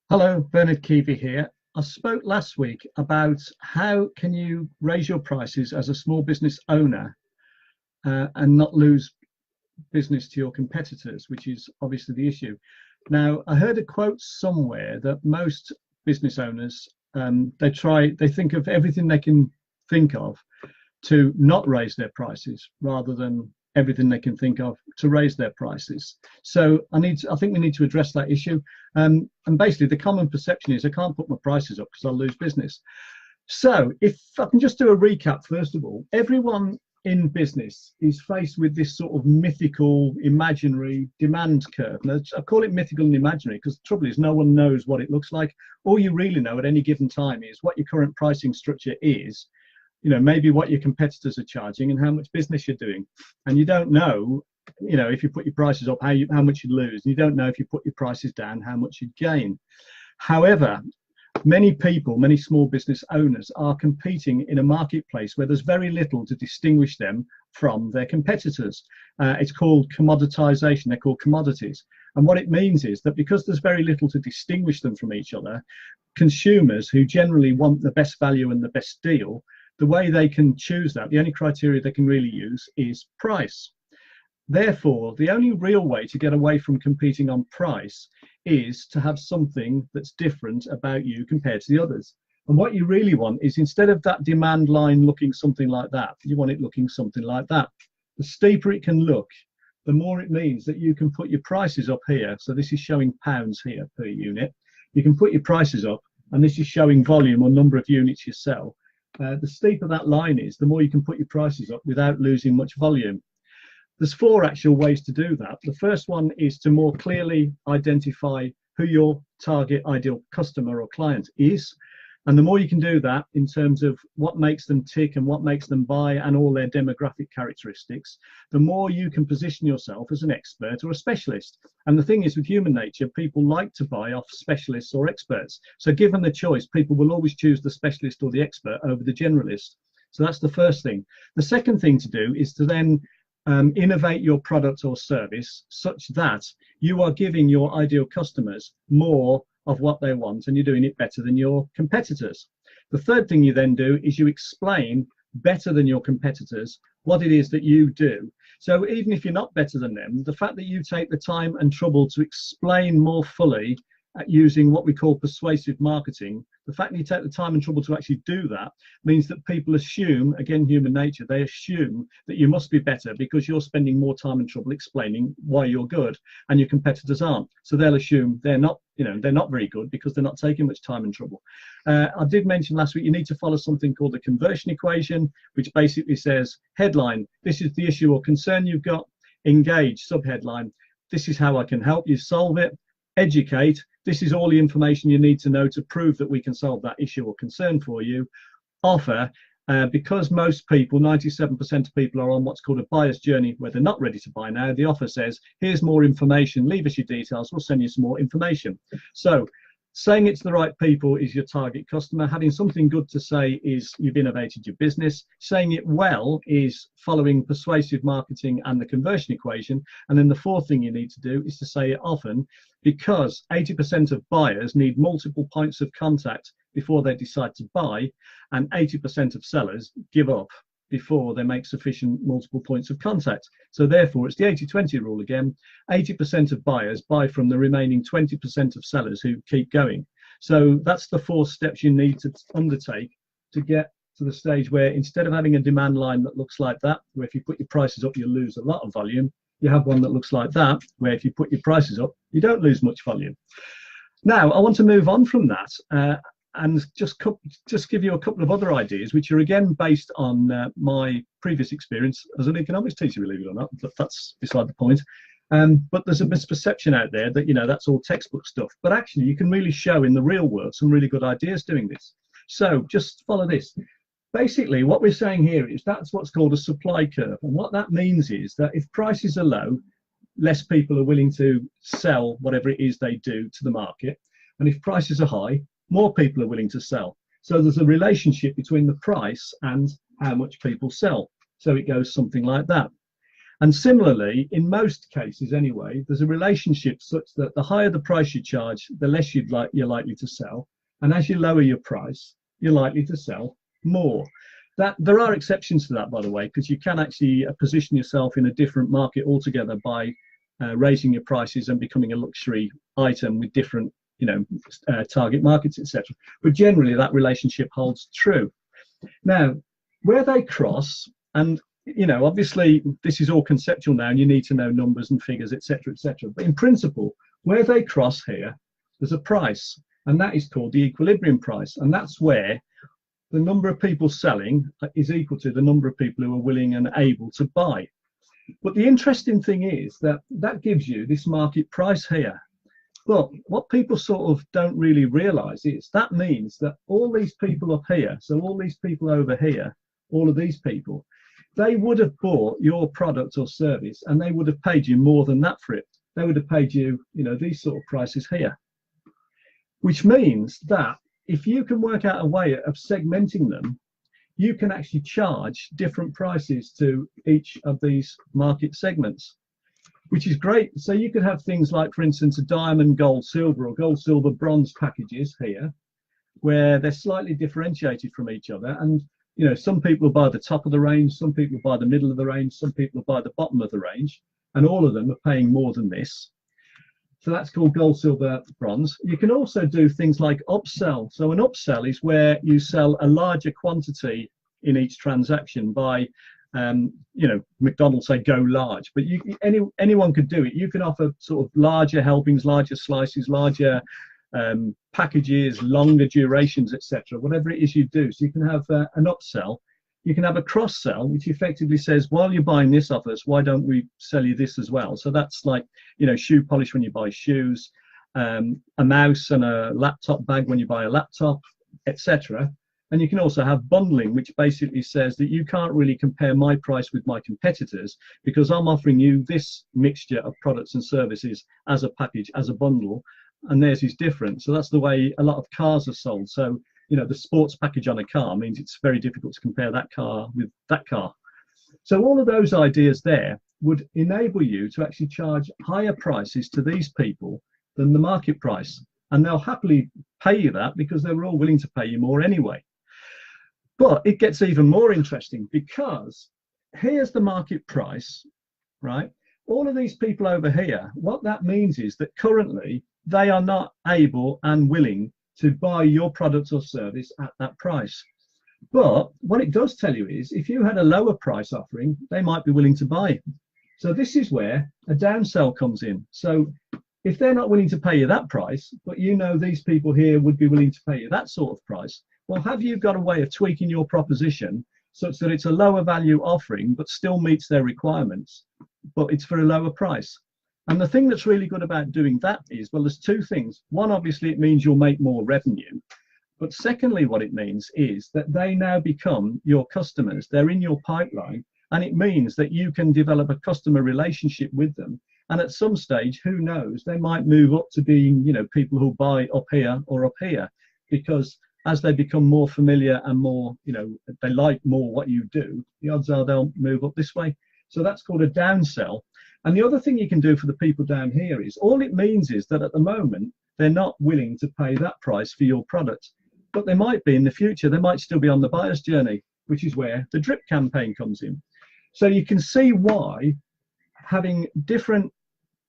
Hello, Bernard Keevy here. I spoke last week about how can you raise your prices as a small business owner and not lose business to your competitors, which is obviously the issue. Now, I heard a quote somewhere that most business owners they think of everything they can think of to not raise their prices rather than everything they can think of to raise their prices. So I think we need to address that issue. And basically, the common perception is I can't put my prices up because I'll lose business. So if I can just do a recap, first of all, everyone in business is faced with this sort of mythical, imaginary demand curve. Now, I call it mythical and imaginary because the trouble is no one knows what it looks like. All you really know at any given time is what your current pricing structure is, maybe what your competitors are charging and how much business you're doing. And you don't know, if you put your prices up, how much you'd lose. And you don't know if you put your prices down, how much you'd gain. However, many small business owners are competing in a marketplace where there's very little to distinguish them from their competitors. It's called commoditization. They're called commodities. And what it means is that because there's very little to distinguish them from each other, consumers who generally want the best value and the best deal, the way they can choose that, the only criteria they can really use is price. Therefore, the only real way to get away from competing on price is to have something that's different about you compared to the others. And what you really want is, instead of that demand line looking something like that, you want it looking something like that. The steeper it can look, the more it means that you can put your prices up here. So this is showing pounds here per unit. You can put your prices up, and this is showing volume or number of units you sell. The steeper that line is, the more you can put your prices up without losing much volume. There's four actual ways to do that. The first one is to more clearly identify who your target ideal customer or client is. And the more you can do that in terms of what makes them tick and what makes them buy and all their demographic characteristics, the more you can position yourself as an expert or a specialist. And the thing is, with human nature, people like to buy off specialists or experts. So given the choice, people will always choose the specialist or the expert over the generalist. So that's the first thing. The second thing to do is to then innovate your product or service such that you are giving your ideal customers more of what they want, and you're doing it better than your competitors. The third thing you then do is you explain better than your competitors what it is that you do. So even if you're not better than them, the fact that you take the time and trouble to explain more fully using what we call persuasive marketing, the fact that you take the time and trouble to actually do that means that people assume, again, human nature, they assume that you must be better because you're spending more time and trouble explaining why you're good and your competitors aren't. So they'll assume they're not very good because they're not taking much time and trouble. I did mention last week, you need to follow something called the conversion equation, which basically says, headline, this is the issue or concern you've got. Engage, subheadline, this is how I can help you solve it. Educate, this is all the information you need to know to prove that we can solve that issue or concern for you. Offer, because most people, 97% of people, are on what's called a buyer's journey where they're not ready to buy now, the offer says, here's more information, leave us your details, we'll send you some more information. So saying it to the right people is your target customer. Having something good to say is you've innovated your business. Saying it well is following persuasive marketing and the conversion equation. And then the fourth thing you need to do is to say it often, because 80% of buyers need multiple points of contact before they decide to buy, and 80% of sellers give up before they make sufficient multiple points of contact. So therefore, it's the 80-20 rule again. 80% of buyers buy from the remaining 20% of sellers who keep going. So that's the 4 steps you need to undertake to get to the stage where, instead of having a demand line that looks like that, where if you put your prices up, you lose a lot of volume, you have one that looks like that, where if you put your prices up, you don't lose much volume. Now, I want to move on from that and just give you a couple of other ideas, which are again based on my previous experience as an economics teacher, believe it or not, but that's beside the point. But there's a misperception out there that, that's all textbook stuff. But actually, you can really show in the real world some really good ideas doing this. So just follow this. Basically, what we're saying here is that's what's called a supply curve. And what that means is that if prices are low, less people are willing to sell whatever it is they do to the market. And if prices are high, more people are willing to sell. So there's a relationship between the price and how much people sell. So it goes something like that. And similarly, in most cases anyway, there's a relationship such that the higher the price you charge, the less you're likely to sell. And as you lower your price, you're likely to sell more. That there are exceptions to that, by the way, because you can actually position yourself in a different market altogether by raising your prices and becoming a luxury item with different, target markets, etc. But generally, that relationship holds true. Now, where they cross, and obviously this is all conceptual now, and you need to know numbers and figures, etc., etc. But in principle, where they cross here, there's a price, and that is called the equilibrium price, and that's where the number of people selling is equal to the number of people who are willing and able to buy. But the interesting thing is that that gives you this market price here. But what people sort of don't really realize is that means that all these people up here, so all these people over here, all of these people, they would have bought your product or service and they would have paid you more than that for it. They would have paid you, these sort of prices here. Which means that if you can work out a way of segmenting them, you can actually charge different prices to each of these market segments, which is great. So you could have things like, for instance, a diamond, gold, silver, or gold, silver, bronze packages here, where they're slightly differentiated from each other. And, some people will buy the top of the range, some people will buy the middle of the range, some people will buy the bottom of the range, and all of them are paying more than this. So that's called gold, silver, bronze. You can also do things like upsell. So an upsell is where you sell a larger quantity in each transaction by, McDonald's say go large, but anyone could do it. You can offer sort of larger helpings, larger slices, larger packages, longer durations, etc. Whatever it is you do. So you can have an upsell. You can have a cross sell, which effectively says, while you're buying this off us, why don't we sell you this as well? So that's like, shoe polish when you buy shoes, a mouse and a laptop bag when you buy a laptop, etc. And you can also have bundling, which basically says that you can't really compare my price with my competitors because I'm offering you this mixture of products and services as a package, as a bundle, and theirs is different. So that's the way a lot of cars are sold. So the sports package on a car means it's very difficult to compare that car with that car. So all of those ideas there would enable you to actually charge higher prices to these people than the market price. And they'll happily pay you that because they were all willing to pay you more anyway. But it gets even more interesting because here's the market price, right? All of these people over here, what that means is that currently they are not able and willing to buy your product or service at that price. But what it does tell you is if you had a lower price offering, they might be willing to buy. So this is where a downsell comes in. So if they're not willing to pay you that price, but these people here would be willing to pay you that sort of price, well, have you got a way of tweaking your proposition such that it's a lower value offering but still meets their requirements, but it's for a lower price? And the thing that's really good about doing that is, well, there's two things. One, obviously, it means you'll make more revenue. But secondly, what it means is that they now become your customers. They're in your pipeline. And it means that you can develop a customer relationship with them. And at some stage, who knows, they might move up to being, people who buy up here or up here. Because as they become more familiar and more, they like more what you do, the odds are they'll move up this way. So that's called a downsell. And the other thing you can do for the people down here is all it means is that at the moment, they're not willing to pay that price for your product, but they might be in the future. They might still be on the buyer's journey, which is where the drip campaign comes in. So you can see why having different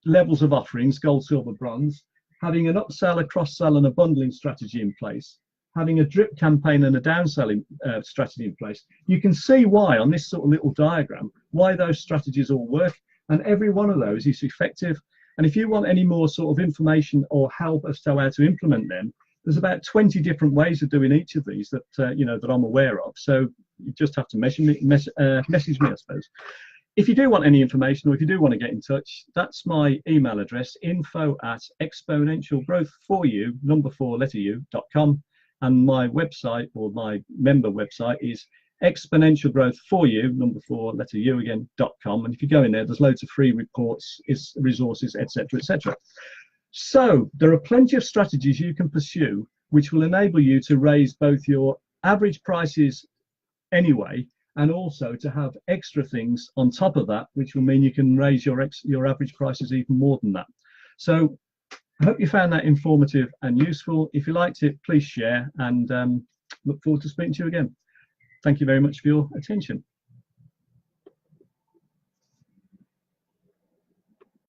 levels of offerings, gold, silver, bronze, having an upsell, a cross-sell and a bundling strategy in place, having a drip campaign and a downselling strategy in place, you can see why on this sort of little diagram, why those strategies all work. And every one of those is effective. And if you want any more sort of information or help as to how to implement them, there's about 20 different ways of doing each of these that that I'm aware of. So you just have to message me, I suppose. If you do want any information or if you do want to get in touch, that's my email address, info@exponentialgrowth4u.com. And my website or my member website is exponentialgrowth4u.com. And if you go in there, there's loads of free reports, resources, etc., etc. So there are plenty of strategies you can pursue which will enable you to raise both your average prices anyway, and also to have extra things on top of that, which will mean you can raise your average prices even more than that. So I hope you found that informative and useful. If you liked it, please share, and look forward to speaking to you again. Thank you very much for your attention.